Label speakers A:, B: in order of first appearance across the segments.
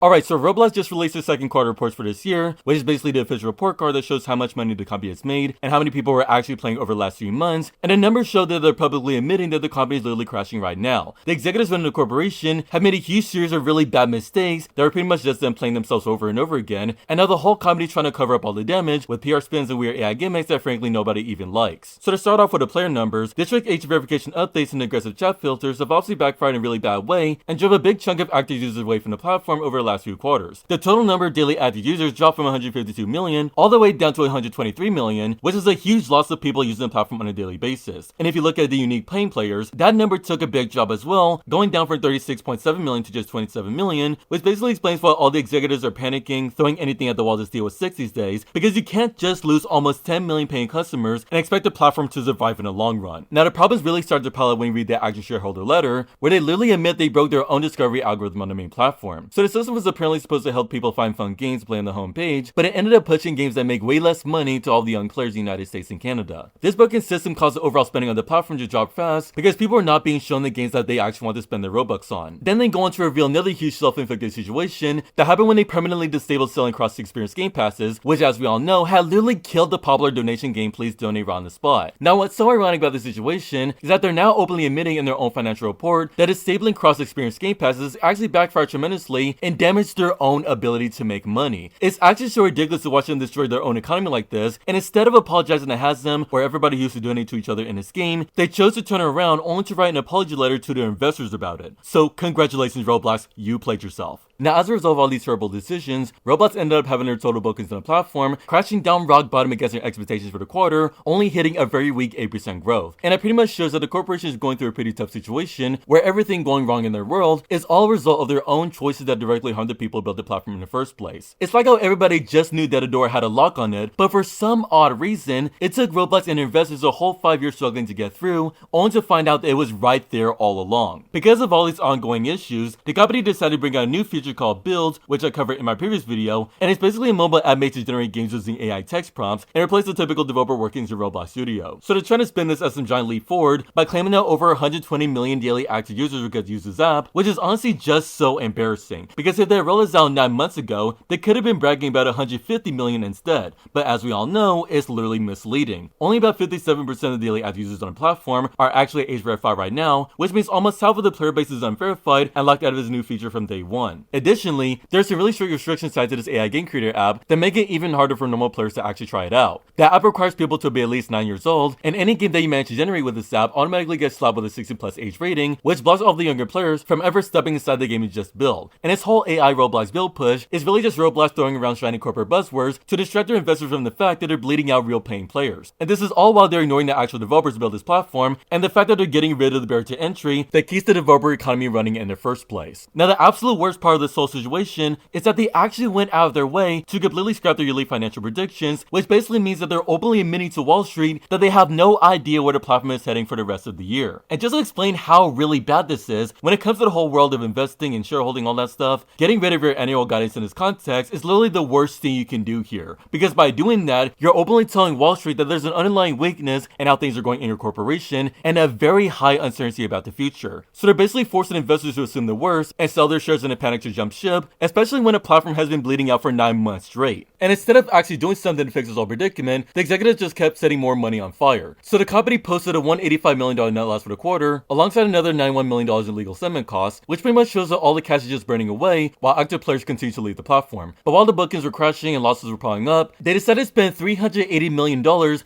A: Alright, so Roblox just released their second quarter reports for this year, which is basically the official report card that shows how much money the company has made and how many people were actually playing over the last 3 months, and the numbers show that they're publicly admitting that the company is literally crashing right now. The executives running the corporation have made a huge series of really bad mistakes that are pretty much just them playing themselves over and over again, and now the whole company is trying to cover up all the damage with PR spins and weird AI gimmicks that frankly nobody even likes. So to start off with the player numbers, district age verification updates and aggressive chat filters have obviously backfired in a really bad way and drove a big chunk of active users away from the platform over the last few quarters. The total number of daily active users dropped from 152 million all the way down to 123 million, which is a huge loss of people using the platform on a daily basis. And if you look at the unique paying players, that number took a big drop as well, going down from 36.7 million to just 27 million, which basically explains why all the executives are panicking, throwing anything at the wall to steal with 6 these days, because you can't just lose almost 10 million paying customers and expect the platform to survive in the long run. Now the problems really start to pile up when you read the actual shareholder letter, where they literally admit they broke their own discovery algorithm on the main platform. So the system was apparently supposed to help people find fun games to play on the homepage, but it ended up pushing games that make way less money to all the young players in the United States and Canada. This broken system caused the overall spending on the platform to drop fast because people are not being shown the games that they actually want to spend their Robux on. Then they go on to reveal another huge self-inflicted situation that happened when they permanently disabled selling cross-experience game passes, which as we all know had literally killed the popular donation game Please Donate on the spot. Now what's so ironic about this situation is that they're now openly admitting in their own financial report that disabling cross-experience game passes actually backfired tremendously and damaged their own ability to make money. It's actually so ridiculous to watch them destroy their own economy like this, and instead of apologizing to Hasm, where everybody used to donate to each other in this game, they chose to turn around only to write an apology letter to their investors about it. So congratulations Roblox, you played yourself. Now as a result of all these terrible decisions, Roblox ended up having their total bookings on the platform crashing down rock bottom against their expectations for the quarter, only hitting a very weak 8% growth. And it pretty much shows that the corporation is going through a pretty tough situation where everything going wrong in their world is all a result of their own choices that directly harm the people who built the platform in the first place. It's like how everybody just knew that a door had a lock on it, but for some odd reason, it took Roblox and investors a whole 5 years struggling to get through, only to find out that it was right there all along. Because of all these ongoing issues, the company decided to bring out a new feature called Build, which I covered in my previous video, and it's basically a mobile app made to generate games using AI text prompts and replace the typical developer workings in Roblox Studio. So they're trying to spin this as some giant leap forward by claiming that over 120 million daily active users would get to use this app, which is honestly just so embarrassing, because if they rolled this out 9 months ago, they could have been bragging about 150 million instead, but as we all know, it's literally misleading. Only about 57% of the daily active users on the platform are actually age verified right now, which means almost half of the player base is unverified and locked out of this new feature from day one. Additionally, there's some really strict restrictions tied to this AI game creator app that make it even harder for normal players to actually try it out. The app requires people to be at least 9 years old, and any game that you manage to generate with this app automatically gets slapped with a 60+ age rating, which blocks all the younger players from ever stepping inside the game you just built. And this whole AI Roblox build push is really just Roblox throwing around shiny corporate buzzwords to distract their investors from the fact that they're bleeding out real paying players. And this is all while they're ignoring the actual developers who built this platform and the fact that they're getting rid of the barrier to entry that keeps the developer economy running in the first place. Now the absolute worst part of this whole situation is that they actually went out of their way to completely scrap their yearly financial predictions, which basically means that they're openly admitting to Wall Street that they have no idea where the platform is heading for the rest of the year. And just to explain how really bad this is, when it comes to the whole world of investing and shareholding, all that stuff, getting rid of your annual guidance in this context is literally the worst thing you can do here. Because by doing that, you're openly telling Wall Street that there's an underlying weakness in how things are going in your corporation and a very high uncertainty about the future. So they're basically forcing investors to assume the worst and sell their shares in a panic to jump ship, especially when a platform has been bleeding out for 9 months straight. And instead of actually doing something to fix this whole predicament, the executives just kept setting more money on fire. So the company posted a $185 million net loss for the quarter, alongside another $91 million in legal settlement costs, which pretty much shows that all the cash is just burning away while active players continue to leave the platform. But while the bookings were crashing and losses were piling up, they decided to spend $380 million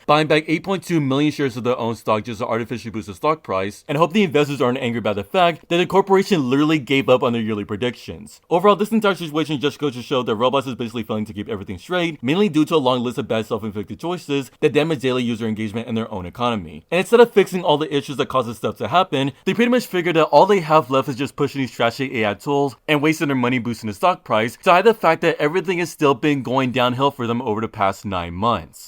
A: buying back 8.2 million shares of their own stock just to artificially boost the stock price, and hope the investors aren't angry about the fact that the corporation literally gave up on their yearly predictions. Overall, this entire situation just goes to show that Roblox is basically failing to keep everything straight, mainly due to a long list of bad self-inflicted choices that damage daily user engagement and their own economy. And instead of fixing all the issues that cause this stuff to happen, they pretty much figured that all they have left is just pushing these trashy AI tools and wasting their money boosting the stock price, to hide the fact that everything has still been going downhill for them over the past 9 months.